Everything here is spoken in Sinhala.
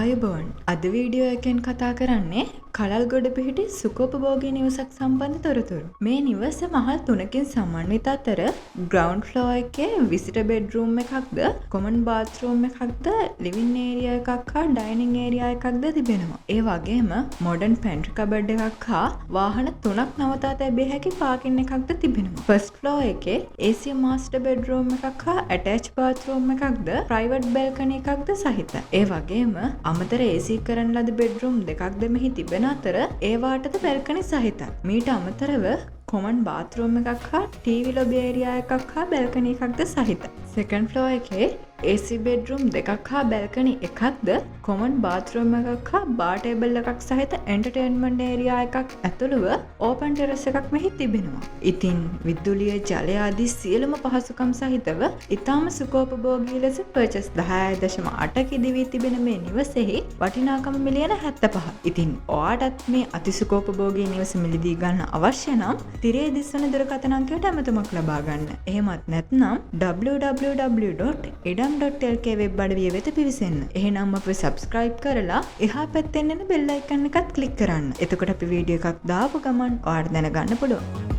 ආයුබෝවන්. අද වීඩියෝ එකෙන් කතා කරන්නේ කලල්ගොඩ පිහිටි සුඛෝපභෝගී නිවසක් සම්බන්ධ තොරතුරු. මේ නිවස මහල් 3කින් සමන්විත අතර ග්‍රවුන්ඩ් ෆ්ලෝර් එකේ විසිටර් බෙඩ්රූම් එකක්ද, කොමන් බාත්රූම් එකක්ද, ලිවිං ඒරියා එකක් හා ඩයිනිං ඒරියා එකක්ද තිබෙනවා. ඒ වගේම මොඩර්න් පැන්ට්‍රි කබඩ් එකක් හා වාහන 3ක් නවතා තැබිය හැකි පාකින් එකක්ද තිබෙනවා. ෆස්ට් ෆ්ලෝර් එකේ AC මාස්ටර් බෙඩ්රූම් එකක් හා ඇටච් බාත්රූම් එකක්ද, ප්‍රයිවට් බැල්කනි එකක්ද සහිතයි. ඒ වගේම අමතර AC කරන ලද බෙඩ්රූම් දෙකක්ද මෙහි තිබෙන අතර ඒවාටද බැල්කනි සහිතයි. මීට අමතරව කොමන් බාත්රූම් එකක් හා ටීවී ලොබි ඒරියා එකක් හා බැල්කනි එකක්ද සහිතයි. සෙකන්ඩ් ෆ්ලෝර් එකේ AC බෙඩ්රූම් දෙකක් හා බැල්කනි එකක්ද, කොමන් බාත්රූම් එකක් හා බාර් ටේබල් එකක් සහිත එන්ටර්ටේන්මන්ට් ඒරියා එකක් ඇතුළුව ඕපන් ටෙරස් එකක් මෙහි තිබෙනවා. ඉතින් විදුලිය, ජලය ආදී සියලුම පහසුකම් සහිතව ඉතාම සුඛෝපභෝගී ලෙස පර්චස් 10.8 ඉදි වී තිබෙන මේ නිවසෙහි වටිනාකම මිලියන 75. ඉතින් ඔයාටත් මේ අතිසුඛෝපභෝගී නිවස මිලදී ගන්න අවශ්‍ය නම් තිරේ දිස්වන දුරකථන අංකයට ඇමතුමක් ලබා ගන්න. එහෙමත් නැත්නම් www.idam.lk වෙබ් අඩවිය වෙත පිවිසෙන්න. එහෙනම් අපව subscribe කරලා එහා පැත්තෙන් එන bell icon එකත් click කරන්න. එතකොට අපි වීඩියෝ එකක් දාපු ගමන් ඔයාලට දැනගන්න පුළුවන්.